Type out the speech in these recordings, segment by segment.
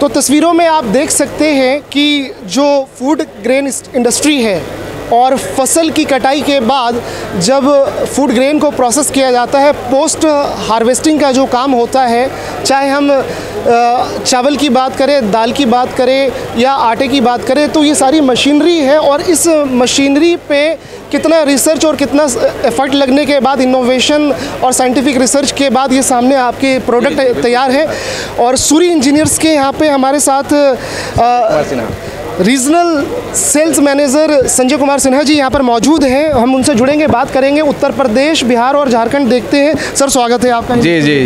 तो तस्वीरों में आप देख सकते हैं कि जो फूड ग्रेन इंडस्ट्री है और फसल की कटाई के बाद जब फूड ग्रेन को प्रोसेस किया जाता है, पोस्ट हार्वेस्टिंग का जो काम होता है, चाहे हम चावल की बात करें, दाल की बात करें या आटे की बात करें, तो ये सारी मशीनरी है। और इस मशीनरी पे कितना रिसर्च और कितना एफर्ट लगने के बाद, इनोवेशन और साइंटिफिक रिसर्च के बाद ये सामने आपके प्रोडक्ट तैयार है। और सूरी इंजीनियर्स के यहाँ पे हमारे साथ regional sales manager Sanjay Kumar Sinha ji यहाँ पर मौजूद हैं। हम उनसे जुड़ेंगे, बात करेंगे। उत्तर प्रदेश, बिहार और झारखंड देखते हैं। सर, स्वागत है आपका। जी जी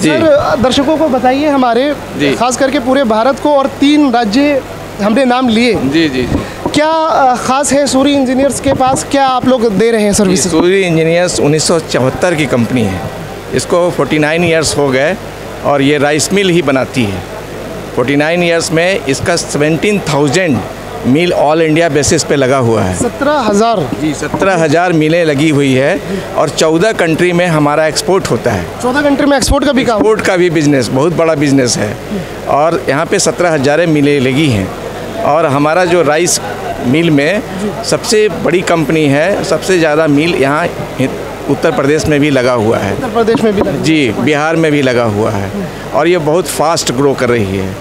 जी सर, दर्शकों को बताइए, हमारे खास करके पूरे भारत को, और 3 राज्य हमने नाम लिए। जी जी क्या खास है सूरी इंजीनियर्स के पास, क्या आप लोग दे रहे हैं सर्विस? सूरी इंजीनियर्स 1974 की कंपनी है। इसको 49 ईयर्स हो गए और ये राइस मिल ही बनाती है। 49 ईयर्स में इसका 17,000 मिल ऑल इंडिया बेसिस पे लगा हुआ है। 17,000? जी, 17,000 मिलें लगी हुई है और 14 कंट्री में हमारा एक्सपोर्ट होता है। 14 कंट्री में एक्सपोर्ट का भी काम? एक्सपोर्ट का भी बिजनेस, बहुत बड़ा बिजनेस है। और यहाँ पे 17,000 मिलें लगी हैं। और हमारा जो राइस मिल में सबसे बड़ी कंपनी है, सबसे ज़्यादा मिल यहाँ उत्तर प्रदेश में भी लगा हुआ है। उत्तर प्रदेश में भी लगा? जी, बिहार में भी लगा हुआ है। और ये बहुत फास्ट ग्रो कर रही है।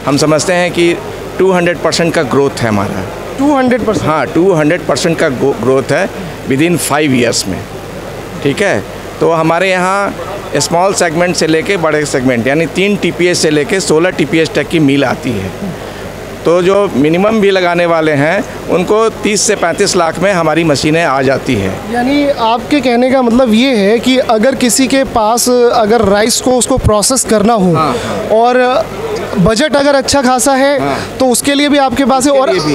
हम समझते हैं कि 200% का ग्रोथ है हमारा। 200%? हाँ, 200% का ग्रोथ है विदिन 5 ईयर्स में। ठीक है, तो हमारे यहाँ स्मॉल सेगमेंट से लेके बड़े सेगमेंट, यानी 3 TPS से लेके 16 TPS तक की मिल आती है। तो जो मिनिमम भी लगाने वाले हैं उनको 30 से 35 लाख में हमारी मशीनें आ जाती है। यानी आपके कहने का मतलब ये है कि अगर किसी के पास अगर राइस को उसको प्रोसेस करना हो, और बजट अगर अच्छा खासा है, तो उसके लिए भी आपके पास है।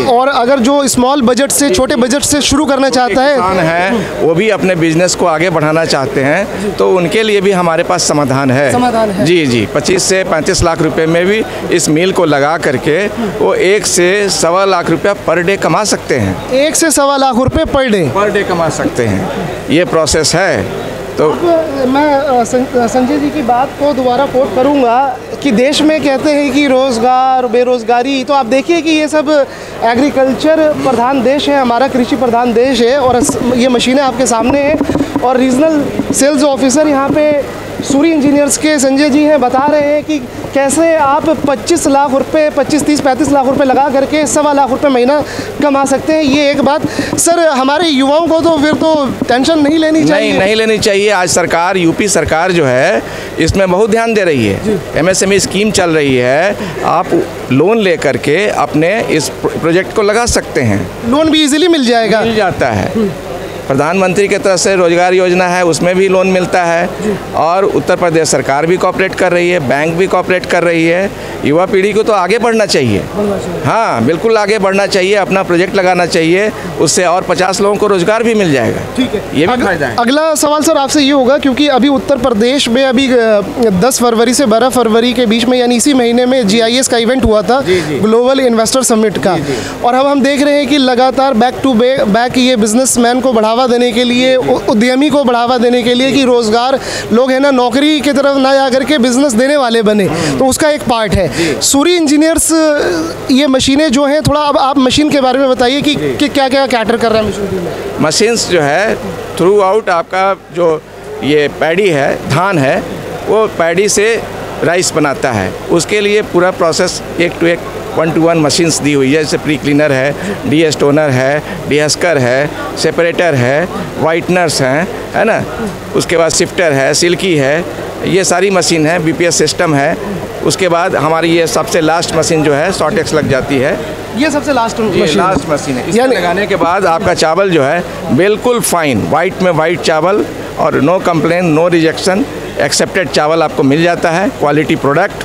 और अगर जो स्मॉल बजट से, छोटे बजट से शुरू करना चाहता है, वो भी अपने बिजनेस को आगे बढ़ाना चाहते हैं, तो उनके लिए भी हमारे पास समाधान है। जी जी, 25 से 35 लाख रुपए में भी इस मिल को लगा करके वो 1 से सवा लाख रुपया पर डे कमा सकते हैं। 1 से सवा लाख रुपए पर डे कमा सकते हैं। ये प्रोसेस है। तो मैं संजय जी की बात को दोबारा कोट करूंगा कि देश में कहते हैं कि रोज़गार, बेरोज़गारी, तो आप देखिए कि ये सब एग्रीकल्चर प्रधान देश है हमारा, कृषि प्रधान देश है। और ये मशीनें आपके सामने हैं। और रीजनल सेल्स ऑफिसर यहाँ पे सूरी इंजीनियर्स के संजय जी हैं, बता रहे हैं कि कैसे आप 25 लाख रुपए, 25, 30, 35 लाख रुपए लगा करके 1.25 लाख रुपए महीना कमा सकते हैं। ये एक बात। सर, हमारे युवाओं को तो फिर तो टेंशन नहीं लेनी चाहिए? नहीं लेनी चाहिए। आज सरकार, यूपी सरकार जो है, इसमें बहुत ध्यान दे रही है। MSME स्कीम चल रही है। आप लोन ले करके अपने इस प्रोजेक्ट को लगा सकते हैं। लोन भी इजीली मिल जाएगा? मिल जाता है। प्रधानमंत्री की तरफ से रोजगार योजना है, उसमें भी लोन मिलता है। और उत्तर प्रदेश सरकार भी कोऑपरेट कर रही है, बैंक भी कोऑपरेट कर रही है। युवा पीढ़ी को तो आगे बढ़ना चाहिए। हाँ, बिल्कुल आगे बढ़ना चाहिए, अपना प्रोजेक्ट लगाना चाहिए। उससे और 50 लोगों को रोजगार भी मिल जाएगा। ठीक है, ये भी फायदा है। अगला सवाल सर आपसे ये होगा, क्योंकि अभी उत्तर प्रदेश में अभी 10 फरवरी से 12 फरवरी के बीच में, यानी इसी महीने में GIS का इवेंट हुआ था, ग्लोबल इन्वेस्टर समिट का। और अब हम देख रहे हैं कि लगातार बैक टू बैक ये बिजनेसमैन को बढ़ावा देने के लिए, उद्यमी को बढ़ावा देने के लिए कि रोजगार, लोग है ना नौकरी की तरफ ना जा करके बिजनेस देने वाले बने, तो उसका एक पार्ट है। सूरी इंजीनियर्स ये मशीनें जो हैं, थोड़ा अब आप मशीन के बारे में बताइए कि क्या क्या कैटर कर रहा है मशीन? मशीन्स जो है थ्रू आउट आपका जो ये पैडी है, धान है, वो पैडी से राइस बनाता है। उसके लिए पूरा प्रोसेस 1 to 1 मशीन्स दी हुई है। जैसे प्री क्लीनर है, डीस्टोनर है, डीहस्कर है, सेपरेटर है, वाइटनर्स हैं, है ना। उसके बाद शिफ्टर है, सिल्की है, ये सारी मशीन है। BPS सिस्टम है। उसके बाद हमारी ये सबसे लास्ट मशीन जो है सॉर्टेक्स लग जाती है। ये सबसे लास्ट मशीन है। इसको लगाने के बाद आपका चावल जो है बिल्कुल फाइन, वाइट में वाइट चावल, और no complain, no rejection, accepted चावल आपको मिल जाता है। क्वालिटी प्रोडक्ट,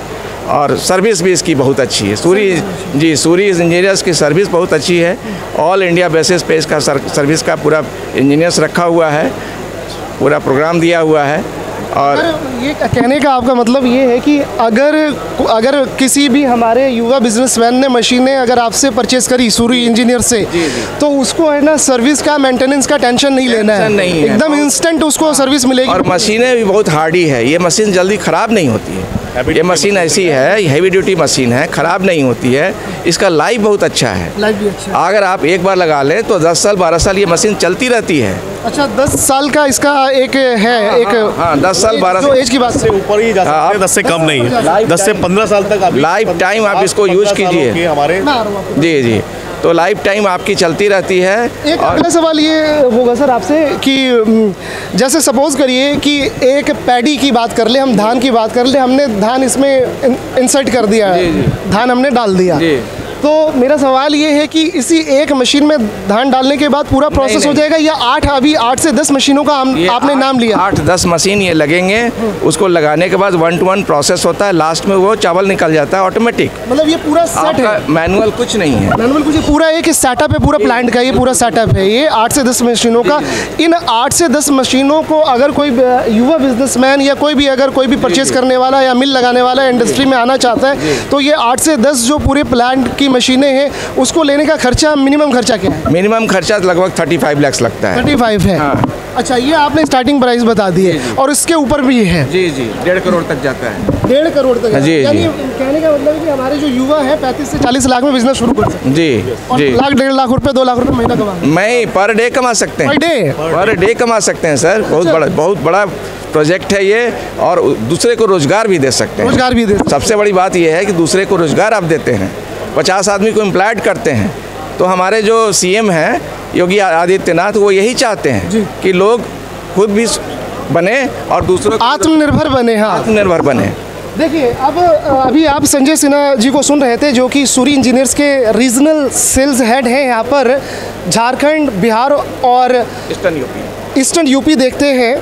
और सर्विस भी इसकी बहुत अच्छी है। सूरी इंजीनियर्स की सर्विस बहुत अच्छी है। ऑल इंडिया बेसिस पे इसका सर्विस का पूरा इंजीनियर्स रखा हुआ है, पूरा प्रोग्राम दिया हुआ है। और ये कहने का आपका मतलब ये है कि अगर किसी भी हमारे युवा बिजनेसमैन ने मशीनें अगर आपसे परचेज करी सूरी इंजीनियर से, तो उसको है ना सर्विस का, मेंटेनेंस का टेंशन नहीं लेना है, एकदम इंस्टेंट उसको सर्विस मिलेगी। और मशीनें भी बहुत हार्डी है, ये मशीन जल्दी ख़राब नहीं होती है। ये मशीन ऐसी है, हैवी ड्यूटी मशीन है, ख़राब नहीं होती है, इसका लाइफ बहुत अच्छा है। लाइफ भी अच्छा है। अगर आप एक बार लगा लें तो 10 साल 12 साल ये मशीन चलती रहती है। अच्छा, 10 साल का इसका एक है, एक हाँ 10 साल 12 जो साल एज की बात से ऊपर ही जा सकते हैं, 10 से कम नहीं है। 10 से 15 साल तक लाइफ टाइम आप इसको यूज कीजिए। हमारे जी जी, तो लाइफ टाइम आपकी चलती रहती है। एक अगला सवाल ये होगा सर आपसे कि जैसे सपोज करिए कि एक पैडी की बात कर ले, हम धान की बात कर ले, हमने धान इसमें इंसर्ट कर दिया, धान हमने डाल दिया, तो मेरा सवाल ये है कि इसी एक मशीन में धान डालने के बाद पूरा प्रोसेस हो जाएगा या 8 से 10 मशीनों का आपने नाम लिया? 8-10 मशीन ये लगेंगे, उसको लगाने के बाद 1 to 1 प्रोसेस होता है, लास्ट में वो चावल निकल जाता है ऑटोमेटिक। मतलब ये पूरा सेट है, मैनुअल कुछ नहीं है। मैनुअल कुछ, पूरा एक सेटअप है, पूरा प्लांट का ये पूरा सेटअप है, ये 8 से 10 मशीनों का। इन 8 से 10 मशीनों को अगर कोई युवा बिजनेसमैन या कोई भी परचेज करने वाला या मिल लगाने वाला इंडस्ट्री में आना चाहता है, तो ये 8 से 10 जो पूरे प्लांट की मशीनें हैं उसको लेने का खर्चा, मिनिमम खर्चा क्या है? मिनिमम खर्चा लगभग 35 लाख लगता है। 35 है। हाँ। अच्छा, ये आपने स्टार्टिंग प्राइस बता दी है और इसके ऊपर भी है। जी जी, 1.5 करोड़ तक जाता है। 1.5 करोड़ तक? जी, यानी कहने का मतलब है कि हमारे जो युवा है 35 से 40 लाख में बिजनेस शुरू कर सकते हैं। जी और जी, 1.5 लाख रुपए 2 लाख रुपए महीना कमा, मैं पर डे कमा सकते हैं। पर डे कमा सकते हैं सर। बहुत बड़ा प्रोजेक्ट है ये, और दूसरे को रोजगार भी दे सकते हैं। रोजगार भी दे। सबसे बड़ी बात ये है कि दूसरे को रोजगार आप देते हैं, 50 आदमी को एम्प्लॉयड करते हैं। तो हमारे जो सीएम हैं योगी आदित्यनाथ, वो यही चाहते हैं कि लोग खुद भी बने और दूसरों को आत्मनिर्भर बने। हाँ, आत्मनिर्भर बने। देखिए, अब अभी आप संजय सिन्हा जी को सुन रहे थे, जो कि सूरी इंजीनियर्स के रीजनल सेल्स हेड हैं यहाँ पर झारखंड, बिहार और ईस्टर्न यूपी देखते हैं।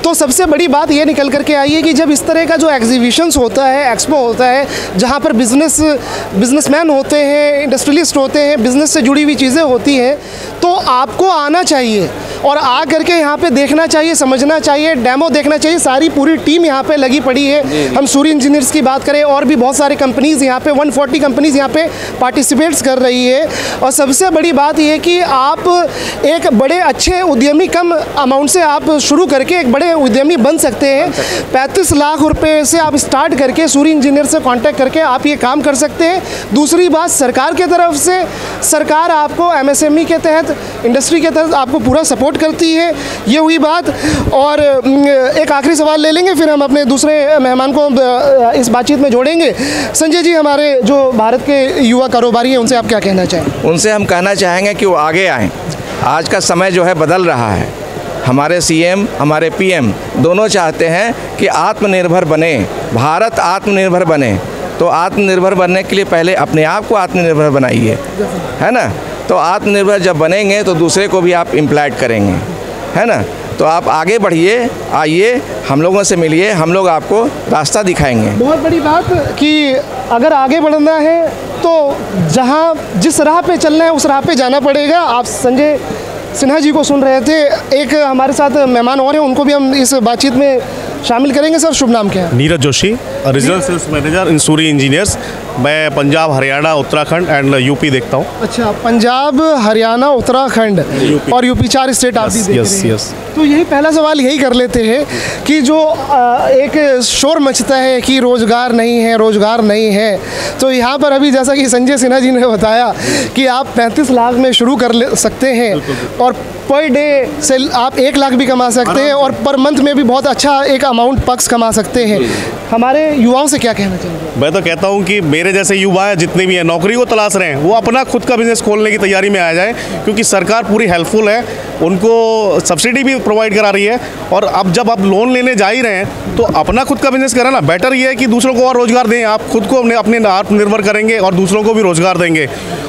तो सबसे बड़ी बात ये निकल करके आई है कि जब इस तरह का जो एग्जीबिशंस होता है, एक्सपो होता है, जहाँ पर बिजनेसमैन होते हैं, इंडस्ट्रियलिस्ट होते हैं, बिज़नेस से जुड़ी हुई चीज़ें होती हैं, तो आपको आना चाहिए और आ करके यहाँ पे देखना चाहिए, समझना चाहिए, डेमो देखना चाहिए। सारी पूरी टीम यहाँ पे लगी पड़ी है। हम सूरी इंजीनियर्स की बात करें, और भी बहुत सारे कंपनीज़ यहाँ पे 140 कंपनीज़ यहाँ पे पार्टिसिपेट्स कर रही है। और सबसे बड़ी बात ये कि आप एक बड़े अच्छे उद्यमी, कम अमाउंट से आप शुरू करके एक बड़े उद्यमी बन सकते हैं। 35 लाख रुपए से आप स्टार्ट करके सूरी इंजीनियर से कांटेक्ट करके आप ये काम कर सकते हैं। दूसरी बात, सरकार के तरफ से, सरकार आपको MSME के तहत, इंडस्ट्री के तहत आपको पूरा सपोर्ट करती है। ये हुई बात। और एक आखिरी सवाल ले लेंगे, फिर हम अपने दूसरे मेहमान को इस बातचीत में जोड़ेंगे। संजय जी, हमारे जो भारत के युवा कारोबारी हैं, उनसे आप क्या कहना चाहेंगे? उनसे हम कहना चाहेंगे कि वो आगे आएँ। आज का समय जो है बदल रहा है। हमारे सीएम, हमारे पीएम दोनों चाहते हैं कि आत्मनिर्भर बने, भारत आत्मनिर्भर बने। तो आत्मनिर्भर बनने के लिए पहले अपने आप को आत्मनिर्भर बनाइए, है ना। तो आत्मनिर्भर जब बनेंगे तो दूसरे को भी आप एम्प्लॉयड करेंगे, है ना। तो आप आगे बढ़िए, आइए, हम लोगों से मिलिए, हम लोग आपको रास्ता दिखाएंगे। बहुत बड़ी बात कि अगर आगे बढ़ना है तो जहाँ जिस राह पे चलना है उस राह पे जाना पड़ेगा। आप संजय सिन्हा जी को सुन रहे थे। एक हमारे साथ मेहमान और हैं, उनको भी हम इस बातचीत में शामिल करेंगे। सर, शुभ नाम क्या है? Neeraj Joshi, regional sales manager in Suri engineers. मैं पंजाब, हरियाणा, उत्तराखंड एंड यूपी देखता हूँ। अच्छा, पंजाब, हरियाणा, उत्तराखंड और यूपी, 4 स्टेट आप भी देख रहे हैं। तो यही पहला सवाल यही कर लेते हैं कि जो एक शोर मचता है कि रोज़गार नहीं है, रोज़गार नहीं है, तो यहाँ पर अभी जैसा कि संजय सिन्हा जी ने बताया कि आप 35 लाख में शुरू कर सकते हैं और पर डे से आप 1 लाख भी कमा सकते हैं और पर मंथ में भी बहुत अच्छा एक अमाउंट पक्स कमा सकते हैं। हमारे युवाओं से क्या कहना चाहिए? मैं तो कहता हूँ कि मेरे जैसे युवा हैं जितने भी हैं, नौकरी को तलाश रहे हैं, वो अपना खुद का बिजनेस खोलने की तैयारी में आ जाए, क्योंकि सरकार पूरी हेल्पफुल है, उनको सब्सिडी भी प्रोवाइड करा रही है। और अब जब आप लोन लेने जा ही रहे हैं तो अपना खुद का बिजनेस करें ना। बेटर ये है कि दूसरों को और रोज़गार दें। आप खुद को अपने आत्मनिर्भर करेंगे और दूसरों को भी रोज़गार देंगे।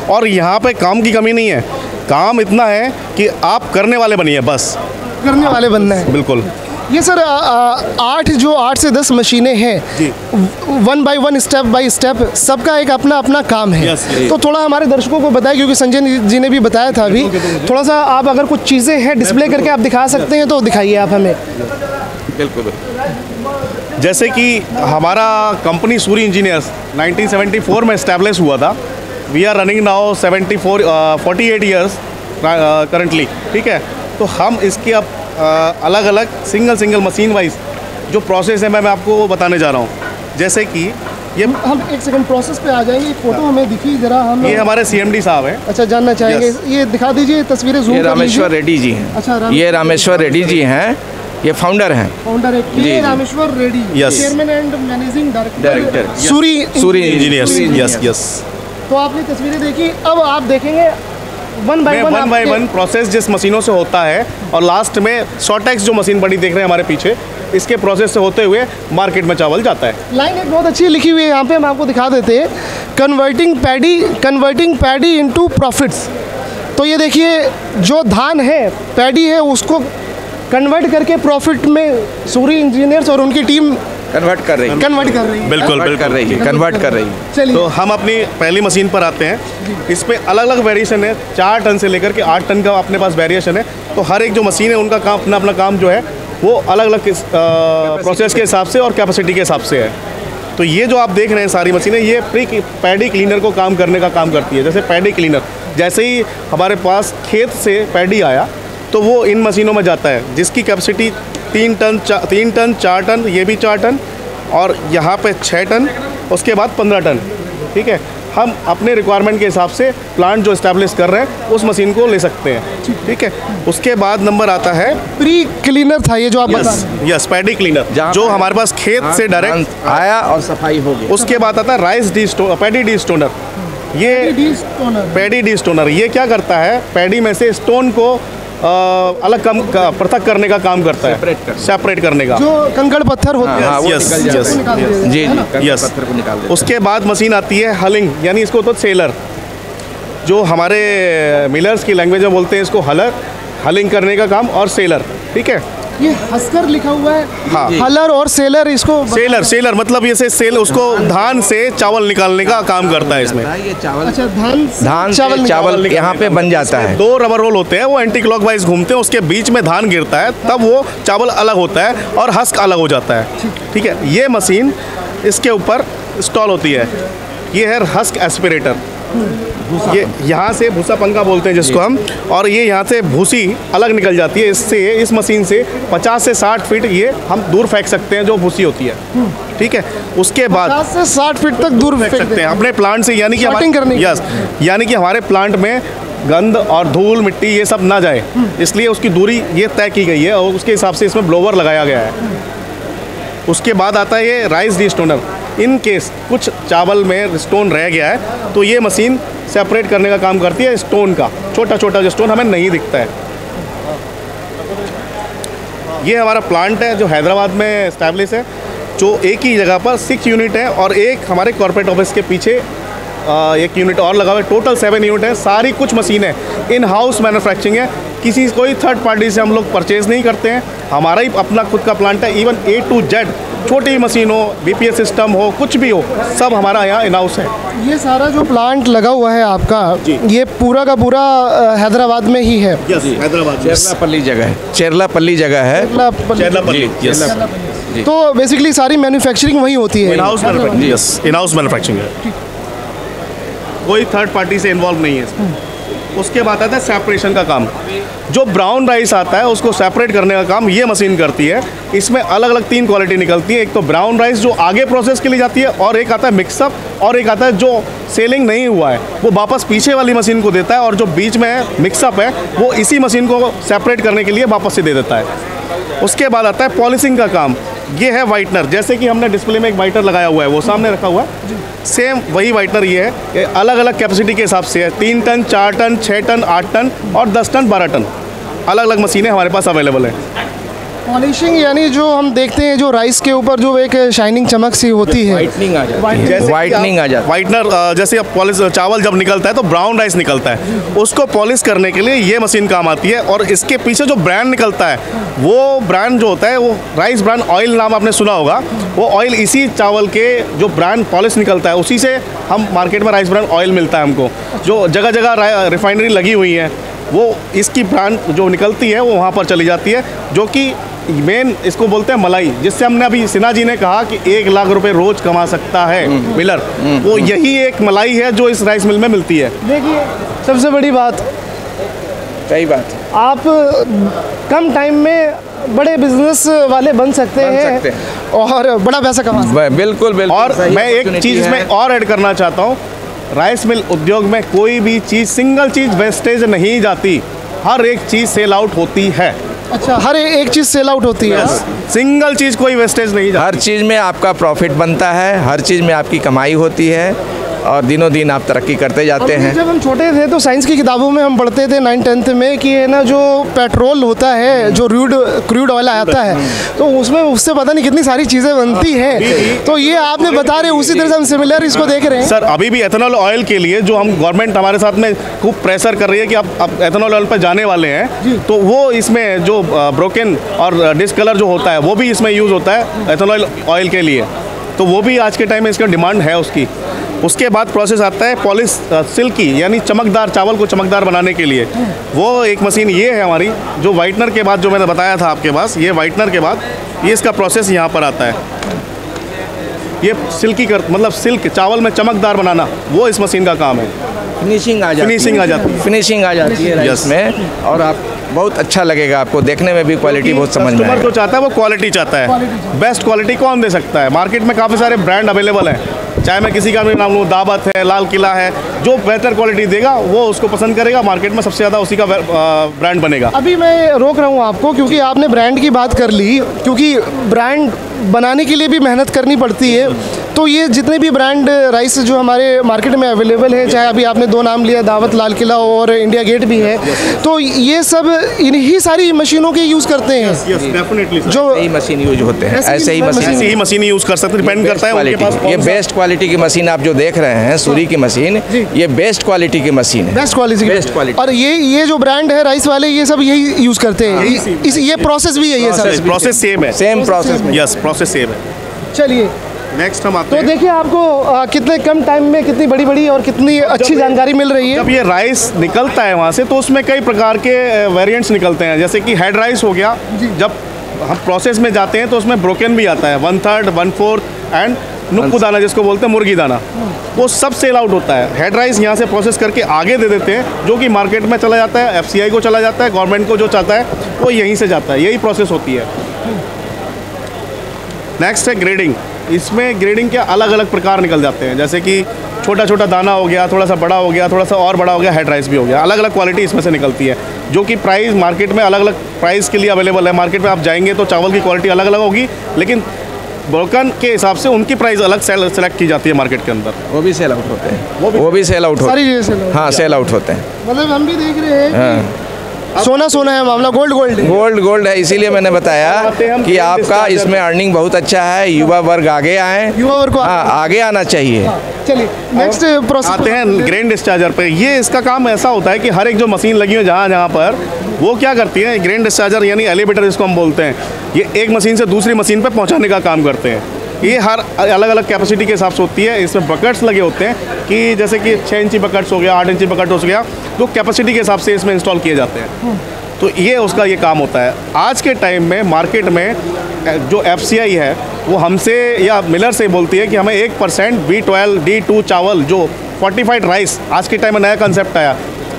और यहाँ पे काम की कमी नहीं है, काम इतना है कि आप करने वाले बनिए, बस करने वाले बनना है। बिल्कुल। ये सर 8 से 10 मशीनें हैं, 1 बाय 1 स्टेप बाय स्टेप सबका एक अपना अपना काम है। तो थोड़ा हमारे दर्शकों को बताएं, क्योंकि संजय जी ने भी बताया था अभी, थोड़ा सा आप अगर कुछ चीज़ें हैं डिस्प्ले करके आप दिखा सकते हैं तो दिखाइए आप हमें। बिल्कुल। जैसे कि हमारा कंपनी सूरी इंजीनियर्स 1974 में इस्टेब्लिश हुआ था। We are running now 48 years currently, ठीक है। तो हम इसके अब अलग अलग सिंगल मशीन वाइज जो प्रोसेस है मैं आपको बताने जा रहा हूँ। जैसे कि ये हम एक सेकंड प्रोसेस पे आ जाएंगे, एक फोटो हमें दिखी जरा, हम ये हमारे CMD साहब हैं। अच्छा, जानना चाहेंगे, ये दिखा दीजिए तस्वीरें, जूम ये कर रामेश्वर लीजिए। रेड्डी जी हैं। अच्छा, ये रामेश्वर रेड्डी जी हैं, ये फाउंडर हैं। फाउंडर है जी। Rameshwar Reddy, Yes. Chairman and managing director. Director Suri engineers, yes yes. तो आपने तस्वीरें देखी, अब आप देखेंगे वन बाय वन प्रोसेस जिस मशीनों से होता है, और लास्ट में शॉर्टेक्स जो मशीन बड़ी देख रहे हैं हमारे पीछे, इसके प्रोसेस से होते हुए मार्केट में चावल जाता है। लाइन एक बहुत अच्छी लिखी हुई है यहाँ पे, हम आपको दिखा देते हैं, कन्वर्टिंग पैडी इनटू प्रॉफिट्स। तो ये देखिए, जो धान है, पैडी है, उसको कन्वर्ट करके प्रॉफिट में सूरी इंजीनियर्स और उनकी टीम कन्वर्ट कर रही है। बिल्कुल कन्वर्ट कर रही है। चलिए, तो हम अपनी पहली मशीन पर आते हैं। इसमें अलग अलग वेरिएशन है, 4 टन से लेकर के 8 टन का अपने पास वेरिएशन है। तो हर एक जो मशीन है उनका काम, अपना अपना काम जो है वो अलग अलग प्रोसेस के हिसाब से और कैपेसिटी के हिसाब से है। तो ये जो आप देख रहे हैं सारी मशीनें, ये प्री पैडी क्लीनर को काम करने का काम करती है। जैसे पैडी क्लीनर, जैसे ही हमारे पास खेत से पैडी आया तो वो इन मशीनों में जाता है, जिसकी कैपेसिटी 3 टन 4 टन, ये भी 4 टन, और यहाँ पे 6 टन, उसके बाद 15 टन। ठीक है, हम अपने रिक्वायरमेंट के हिसाब से प्लांट जो इस्टेब्लिश कर रहे हैं उस मशीन को ले सकते हैं। ठीक है, उसके बाद नंबर आता है प्री क्लीनर था ये जो आप बता रहे हैं। यस, पैडी क्लीनर, जो हमारे पास खेत से डायरेक्ट आया और सफाई हो गई। उसके बाद आता है पैडी डी स्टोनर। ये पैडी डी स्टोनर ये क्या करता है, पैडी में से स्टोन को अलग पृथक करने का काम करता है, सेपरेट करने का, जो कंकड़ पत्थर होते हैं। वो Yes, निकल yes, जाता है। yes. जी जी, Yes. पत्थर को निकाल देते उसके बाद मशीन आती है हलिंग, यानी इसको तो सेलर, जो हमारे मिलर्स की लैंग्वेज में बोलते हैं इसको हलिंग करने का काम, और सेलर। ठीक है, ये हस्कर लिखा हुआ है, हाँ। हलर और सेलर, इसको सेलर मतलब ये सेल, उसको धान से चावल निकालने का काम करता है इसमें। हैं। ये चावल अच्छा, धान से चावल यहाँ पे बन जाता है। 2 रबर रोल होते हैं, वो एंटी क्लॉकवाइज घूमते हैं, उसके बीच में धान गिरता है, तब वो चावल अलग होता है और हस्क अलग हो जाता है। ठीक है, ये मशीन इसके ऊपर इंस्टॉल होती है। ये है हस्क एस्पिरेटर, ये यहाँ से भूसा पंखा बोलते हैं जिसको हम, और ये यहाँ से भूसी अलग निकल जाती है। इससे, इस मशीन से 50 से 60 फीट ये हम दूर फेंक सकते हैं जो भूसी होती है। ठीक है, उसके बाद 50 से 60 फीट तक दूर फेंक सकते हैं अपने प्लांट से, यानी कि Sorting करने की। यस, यानी कि हमारे प्लांट में गंद और धूल मिट्टी ये सब ना जाए, इसलिए उसकी दूरी ये तय की गई है और उसके हिसाब से इसमें ब्लोवर लगाया गया है। उसके बाद आता है ये rice D stoner. In case कुछ चावल में स्टोन रह गया है तो ये मशीन सेपरेट करने का काम करती है स्टोन का, छोटा छोटा जो स्टोन हमें नहीं दिखता है। ये हमारा प्लांट है जो हैदराबाद में इस्टेब्लिश है, जो एक ही जगह पर 6 यूनिट है और एक हमारे कॉर्पोरेट ऑफिस के पीछे 1 यूनिट और लगा हुआ है। टोटल 7 यूनिट है। सारी कुछ मशीनें इन हाउस मैन्युफैक्चरिंग है, कोई थर्ड पार्टी से हम लोग परचेज़ नहीं करते हैं। हमारा ही अपना खुद का प्लांट है। इवन A to Z, छोटी मशीन हो, BPS सिस्टम हो, कुछ भी हो, सब हमारा यहाँ इन हाउस है। ये सारा जो प्लांट लगा हुआ है आपका, ये पूरा का पूरा हैदराबाद में ही है। यस, हैदराबाद चेरलापल्ली जगह है, चेरलापल्ली जगह है। चेरलापल्ली, यस। तो बेसिकली सारी मैन्युफैक्चरिंग वहीं होती है। In house manufacturing, yes, in house manufacturing है, कोई थर्ड पार्टी से इन्वॉल्व नहीं है इसमें। उसके बाद आता है सेपरेशन का काम। जो ब्राउन राइस आता है उसको सेपरेट करने का काम ये मशीन करती है। इसमें अलग अलग 3 क्वालिटी निकलती है। एक तो ब्राउन राइस जो आगे प्रोसेस के लिए जाती है, और एक आता है मिक्सअप, और एक आता है जो सेलिंग नहीं हुआ है वो वापस पीछे वाली मशीन को देता है, और जो बीच में मिक्सअप है वो इसी मशीन को सेपरेट करने के लिए वापस से दे देता है। उसके बाद आता है पॉलिशिंग का काम। ये है वाइटनर, जैसे कि हमने डिस्प्ले में एक वाइटनर लगाया हुआ है, वो सामने रखा हुआ है, सेम वही वाइटनर ये है। ये अलग अलग कैपेसिटी के हिसाब से है, 3 टन, 4 टन, 6 टन, 8 टन और 10 टन, 12 टन, अलग अलग मशीनें हमारे पास अवेलेबल है। पॉलिशिंग यानी जो हम देखते हैं जो राइस के ऊपर जो एक शाइनिंग चमक सी होती है, वाइटनिंग आ जाती है, वाइटनिंग आ जाती है। वाइटनर जैसे अब पॉलिश चावल जब निकलता है तो ब्राउन राइस निकलता है, उसको पॉलिश करने के लिए ये मशीन काम आती है। और इसके पीछे जो ब्रांड निकलता है वो ब्रांड जो होता है वो राइस ब्रांड ऑयल नाम आपने सुना होगा। वो ऑयल इसी चावल के जो ब्रांड पॉलिश निकलता है उसी से हम मार्केट में राइस ब्रांड ऑयल मिलता है हमको। जो जगह जगह रिफाइनरी लगी हुई है वो इसकी ब्रांड जो निकलती है वो वहाँ पर चली जाती है, जो कि मेन इसको बोलते हैं मलाई, जिससे हमने अभी सिन्हा जी ने कहा कि 1 लाख रुपए रोज कमा सकता है मिलर, वो यही एक मलाई है जो इस राइस मिल में मिलती है। देखिए सबसे बड़ी बात, सही बात, आप कम टाइम में बड़े बिजनेस वाले बन सकते हैं और बड़ा पैसा कमा सकते हैं। बिल्कुल बिल्कुल। और मैं एक चीज़ इसमें और ऐड करना चाहता हूँ, राइस मिल उद्योग में कोई भी चीज़, सिंगल चीज़ वेस्टेज नहीं जाती, हर एक चीज़ सेल आउट होती है। अच्छा, हर एक चीज़ सेल आउट होती है। सिंगल चीज़ कोई वेस्टेज नहीं जाती। हर चीज़ में आपका प्रॉफिट बनता है, हर चीज़ में आपकी कमाई होती है और दिनों दिन आप तरक्की करते जाते हैं। जब हम छोटे थे तो साइंस की किताबों में हम पढ़ते थे 9th-10th में कि है ना, जो पेट्रोल होता है, जो क्रूड ऑयल आता है, तो उसमें उससे पता नहीं कितनी सारी चीज़ें बनती हैं। तो ये आपने बता रहे, उसी तरह से हम सिमिलर इसको देख रहे हैं। सर अभी भी एथेनॉल ऑयल के लिए जो हम गवर्नमेंट हमारे साथ में खूब प्रेशर कर रही है कि आप एथेनॉल ऑयल पर जाने वाले हैं, तो वो इसमें जो ब्रोकन और डिस्कलर जो होता है वो भी इसमें यूज़ होता है एथेनॉल ऑयल के लिए, तो वो भी आज के टाइम में इसका डिमांड है उसकी। उसके बाद प्रोसेस आता है पॉलिश सिल्की, यानी चमकदार, चावल को चमकदार बनाने के लिए वो एक मशीन ये है हमारी, जो वाइटनर के बाद, जो मैंने बताया था आपके पास, ये वाइटनर के बाद ये इसका प्रोसेस यहाँ पर आता है। ये सिल्की मतलब सिल्क, चावल में चमकदार बनाना, वो इस मशीन का काम है। फिनिशिंग आ जाती है राइस में, और आप बहुत अच्छा लगेगा आपको, देखने में भी क्वालिटी बहुत समझ में आएगा। कस्टमर जो चाहता है वो क्वालिटी चाहता है। बेस्ट क्वालिटी कौन दे सकता है? मार्केट में काफ़ी सारे ब्रांड अवेलेबल हैं, चाहे मैं किसी का भी नाम लूँ, दावत है, लाल किला है, जो बेहतर क्वालिटी देगा वो उसको पसंद करेगा, मार्केट में सबसे ज़्यादा उसी का ब्रांड बनेगा। अभी मैं रोक रहा हूँ आपको, क्योंकि आपने ब्रांड की बात कर ली, क्योंकि ब्रांड बनाने के लिए भी मेहनत करनी पड़ती है। तो ये जितने भी ब्रांड राइस जो हमारे मार्केट में अवेलेबल है, चाहे अभी आपने 2 नाम लिया, दावत, लाल किला और इंडिया गेट भी है, तो ये सब इन्हीं सारी मशीनों के यूज़ करते हैं। डेफिनेटली जो यही मशीन यूज होते हैं, ऐसे ही मशीन यूज़ कर सकते हैं, डिपेंड करता है उनके पास। ये बेस्ट क्वालिटी की मशीन आप जो देख रहे हैं, सूरी की मशीन, ये बेस्ट क्वालिटी की मशीन है। Best quality. और ये जो ब्रांड है राइस वाले, ये सब यही यूज़ करते हैं। ये प्रोसेस भी यही है सर? प्रोसेस सेम है, सेम प्रोसेस में। यस, प्रोसेस सेम है। चलिए नेक्स्ट हम आते हैं। तो देखिए आपको कितने कम टाइम में कितनी बड़ी और कितनी अच्छी जानकारी मिल रही है। जब ये राइस निकलता है वहाँ से, तो उसमें कई प्रकार के वेरिएंट्स निकलते हैं, जैसे कि हेड राइस हो गया। जब हम प्रोसेस में जाते हैं तो उसमें ब्रोकन भी आता है, 1/3, 1/4 एंड नुक्कू दाना जिसको बोलते हैं मुर्गी दाना, वो सब सेल आउट होता है। हेड राइस यहाँ से प्रोसेस करके आगे दे देते हैं, जो कि मार्केट में चला जाता है, FCI को चला जाता है, गवर्नमेंट को जो चाहता है वो यहीं से जाता है, यही प्रोसेस होती है। नेक्स्ट है ग्रेडिंग। इसमें ग्रेडिंग के अलग अलग प्रकार निकल जाते हैं, जैसे कि छोटा छोटा दाना हो गया, थोड़ा सा बड़ा हो गया, थोड़ा सा और बड़ा हो गया, हेड राइस भी हो गया। अलग अलग क्वालिटी इसमें से निकलती है, जो कि प्राइस मार्केट में अलग अलग प्राइस के लिए अवेलेबल है। मार्केट में आप जाएंगे तो चावल की क्वालिटी अलग अलग होगी, लेकिन ब्रोकन के हिसाब से उनकी प्राइस अलग सेलेक्ट की जाती है मार्केट के अंदर। वो भी सेल आउट होते हैं, वो भी सेल आउट होते हैं। हाँ, सेल आउट होते हैं। मतलब हम भी देख रहे हैं सोना है मामला, गोल्ड है। इसीलिए मैंने बताया कि आपका इसमें अर्निंग बहुत अच्छा है। युवा वर्ग आगे आए, युवा वर्ग को आगे आना चाहिए। चलिए नेक्स्ट प्रोसेस आते हैं ग्रेन डिस्चार्जर पे। ये इसका काम ऐसा होता है कि हर एक जो मशीन लगी है जहाँ पर, वो क्या करती है, ग्रेन डिस्चार्जर यानी एलिवेटर जिसको हम बोलते हैं, ये एक मशीन से दूसरी मशीन पे पहुँचाने का काम करते हैं। ये हर अलग अलग कैपेसिटी के हिसाब से होती है। इसमें बकेट्स लगे होते हैं कि जैसे कि 6 इंची बकेट्स हो गया, 8 इंची बकेट हो गया, तो कैपेसिटी के हिसाब से इसमें इंस्टॉल किए जाते हैं। तो ये उसका ये काम होता है। आज के टाइम में मार्केट में जो FCI है वो हमसे या मिलर से बोलती है कि हमें 1% B12 D2 चावल, जो फोर्टिफाइड राइस आज के टाइम में नया कंसेप्ट आया,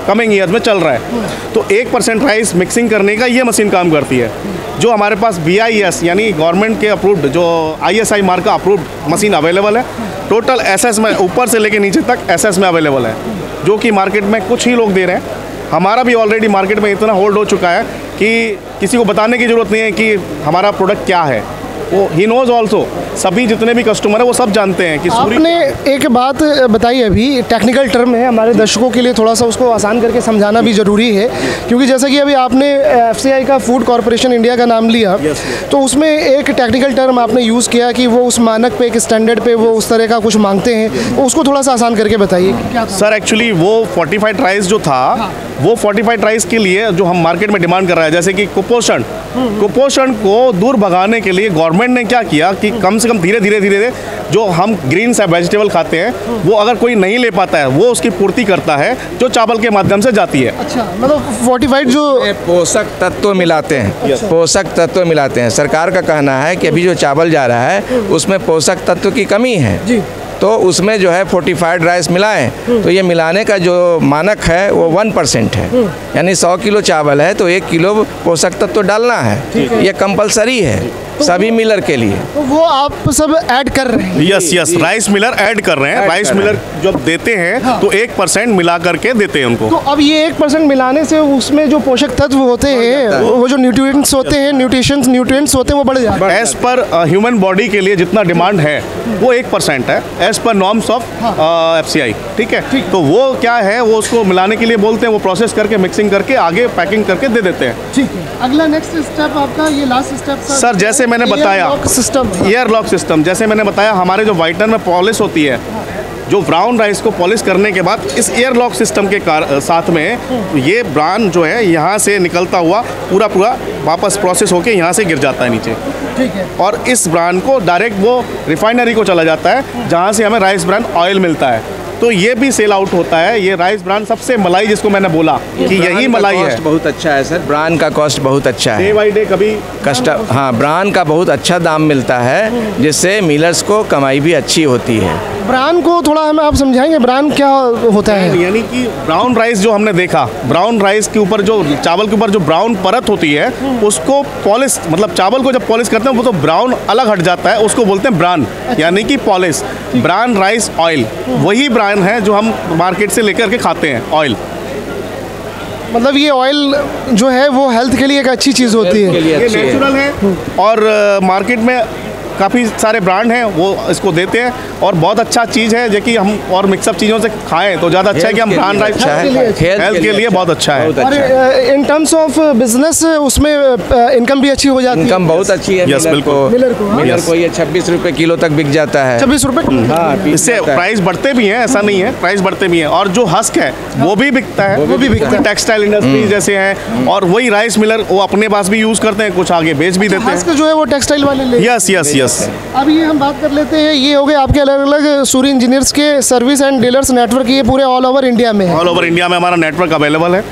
कमिंग ईयर में चल रहा है, तो 1% राइस मिक्सिंग करने का ये मशीन काम करती है। जो हमारे पास BIS यानी गवर्नमेंट के अप्रूव्ड, जो ISI मार्क का अप्रूव्ड मशीन अवेलेबल है। टोटल SS में ऊपर से लेके नीचे तक SS में अवेलेबल है, जो कि मार्केट में कुछ ही लोग दे रहे हैं। हमारा भी ऑलरेडी मार्केट में इतना होल्ड हो चुका है कि किसी को बताने की ज़रूरत नहीं है कि हमारा प्रोडक्ट क्या है, वो ही नोज ऑल्सो। सभी जितने भी कस्टमर है वो सब जानते हैं कि आपने एक बात बताई अभी, टेक्निकल टर्म है, हमारे दर्शकों के लिए थोड़ा सा उसको आसान करके समझाना भी ज़रूरी है, क्योंकि जैसे कि अभी आपने FCI का फूड कॉरपोरेशन इंडिया का नाम लिया, तो उसमें एक टेक्निकल टर्म आपने यूज़ किया कि वो उस मानक पे, एक स्टैंडर्ड पे वो उस तरह का कुछ मांगते हैं, तो उसको थोड़ा सा आसान करके बताइए। सर एक्चुअली वो फोर्टिफाइड राइस जो था, वो फोर्टिफाइड राइस के लिए जो हम मार्केट में डिमांड कर रहे हैं, जैसे कि कुपोषण को दूर भगाने के लिए गवर्नमेंट ने क्या किया कि कम से कम धीरे धीरे जो हम ग्रीन्स है, वेजिटेबल खाते हैं, वो अगर कोई नहीं ले पाता है, वो उसकी पूर्ति करता है, जो चावल के माध्यम से जाती है। अच्छा, मतलब फोर्टिफाइड जो पोषक तत्व मिलाते हैं, पोषक तत्व मिलाते हैं। सरकार का कहना है कि अभी जो चावल जा रहा है उसमें पोषक तत्व की कमी है, तो उसमें जो है फोर्टिफाइड राइस मिलाएं, तो ये मिलाने का जो मानक है वो 1% है, यानी 100 किलो चावल है तो 1 किलो पोषक तत्व तो डालना है। ये कंपलसरी है सभी मिलर के लिए। तो वो आप सब ऐड कर रहे हैं? यस, राइस मिलर ऐड कर रहे हैं। राइस मिलर जब देते हैं तो 1% मिला करके देते हैं उनको। तो अब ये 1% मिलाने से उसमें जो पोषक तत्व होते हैं, वो जो न्यूट्रिएंट्स होते हैं, न्यूट्रिएंट्स होते हैं, वो बढ़ जाते हैं। एज पर ह्यूमन बॉडी के लिए जितना डिमांड है वो 1% है, as per norms of FCI। ठीक है, तो वो क्या है, वो उसको मिलाने के लिए बोलते हैं, वो प्रोसेस करके मिक्सिंग करके आगे पैकिंग करके दे देते हैं। ठीक है, अगला नेक्स्ट स्टेप आपका ये लास्ट स्टेप सर, जैसे मैंने बताया एयर लॉक सिस्टम, जैसे मैंने बताया हमारे जो वाइटनर में पॉलिश होती है, जो ब्राउन राइस को पॉलिश करने के बाद इस एयर लॉक सिस्टम के साथ में ये ब्रान जो है यहाँ से निकलता हुआ पूरा वापस प्रोसेस होके यहाँ से गिर जाता है नीचे। ठीक है, और इस ब्रान को डायरेक्ट वो रिफाइनरी को चला जाता है, जहाँ से हमें राइस ब्रान ऑयल मिलता है। तो ये भी सेल आउट होता है। ये राइस ब्रान सबसे मलाई, जिसको मैंने बोला कि यही मलाई है, बहुत अच्छा है सर। ब्रान का कॉस्ट बहुत अच्छा है, डे बाई डे कभी हाँ, ब्रान का बहुत अच्छा दाम मिलता है, जिससे मिलर्स को कमाई भी अच्छी होती है। ब्रान को थोड़ा हमें आप समझाएंगे, ब्रान क्या होता है? यानी कि ब्राउन राइस जो हमने देखा, ब्राउन राइस के ऊपर जो चावल के ऊपर जो ब्राउन परत होती है, उसको पॉलिश, मतलब चावल को जब पॉलिश करते हैं वो तो ब्राउन अलग हट जाता है, उसको बोलते हैं ब्रान, यानी कि पॉलिश। ब्रान राइस ऑयल वही ब्रान है जो हम मार्केट से लेकर के खाते हैं, ऑयल। मतलब ये ऑयल जो है वो हेल्थ के लिए एक अच्छी चीज़ होती है, ये नेचुरल है। और मार्केट में काफ़ी सारे ब्रांड हैं, वो इसको देते हैं और बहुत अच्छा चीज़ है, जो कि हम और मिक्सअप चीज़ों से खाएं तो ज़्यादा अच्छा है कि हम ब्रांड राइस हेल्थ के लिए बहुत अच्छा है। और इन टर्म्स ऑफ बिजनेस उसमें इनकम भी अच्छी हो जाती है। इनकम बहुत अच्छी है। यस, बिल्कुल। मिलर को ये 26 रुपये किलो तक बिक जाता है। 26 रुपये? हाँ, इससे प्राइस बढ़ते भी हैं, ऐसा नहीं है, प्राइस बढ़ते भी हैं। और जो हस्क है वो भी बिकता है, वो भी बिकता है। टेक्सटाइल इंडस्ट्री जैसे हैं, और वही राइस मिलर वो अपने पास भी यूज़ करते हैं, कुछ आगे बेच भी देते हैं। हस्क जो है वो टेक्सटाइल वाले ले। Yes yes yes. अब ये हम बात कर लेते हैं, ये हो गए आपके अलग अलग सूरी इंजीनियर्स के सर्विस एंड डीलर्स नेटवर्क, ये पूरे ऑल ओवर इंडिया में है। ऑल ओवर इंडिया में हमारा नेटवर्क अवेलेबल है।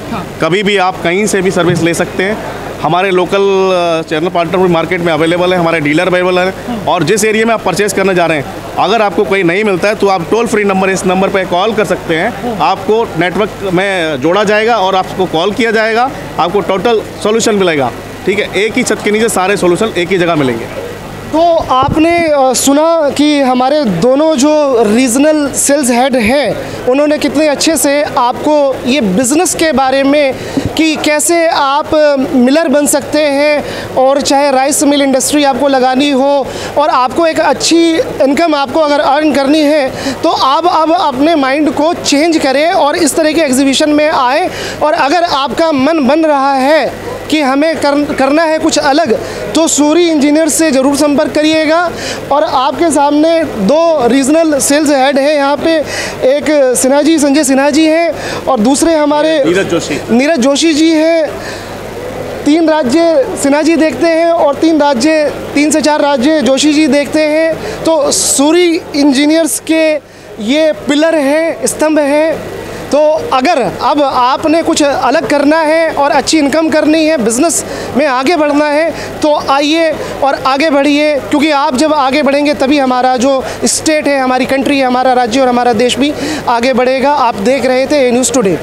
कभी भी आप कहीं से भी सर्विस ले सकते हैं। हमारे लोकल चैनल पार्टनर भी मार्केट में अवेलेबल है, हमारे डीलर अवेलेबल है। और जिस एरिया में आप परचेज़ करने जा रहे हैं, अगर आपको कोई नहीं मिलता है तो आप टोल फ्री नंबर, इस नंबर पर कॉल कर सकते हैं। आपको नेटवर्क में जोड़ा जाएगा और आपको कॉल किया जाएगा, आपको टोटल सोल्यूशन मिलेगा। ठीक है, एक ही छत के नीचे सारे सोल्यूशन एक ही जगह मिलेंगे। तो आपने सुना कि हमारे दोनों जो रीजनल सेल्स हेड हैं, उन्होंने कितने अच्छे से आपको ये बिज़नेस के बारे में कि कैसे आप मिलर बन सकते हैं, और चाहे राइस मिल इंडस्ट्री आपको लगानी हो और आपको एक अच्छी इनकम आपको अगर अर्न करनी है, तो आप अब अपने माइंड को चेंज करें और इस तरह के एग्जीबिशन में आए। और अगर आपका मन बन रहा है कि हमें करना है कुछ अलग, तो सूरी इंजीनियर से ज़रूर संपर्क करिएगा। और आपके सामने दो रीजनल सेल्स हेड हैं यहाँ पे, एक संजय सिन्हा जी हैं और दूसरे हमारे नीरज जोशी जी हैं। 3 राज्य सिन्हा जी देखते हैं और 3 से 4 राज्य जोशी जी देखते हैं। तो सूरी इंजीनियर्स के ये पिलर हैं, स्तंभ हैं। तो अगर अब आपने कुछ अलग करना है और अच्छी इनकम करनी है, बिज़नेस में आगे बढ़ना है, तो आइए और आगे बढ़िए, क्योंकि आप जब आगे बढ़ेंगे तभी हमारा जो स्टेट है, हमारी कंट्री है, हमारा राज्य और हमारा देश भी आगे बढ़ेगा। आप देख रहे थे ए न्यूज़ टुडे।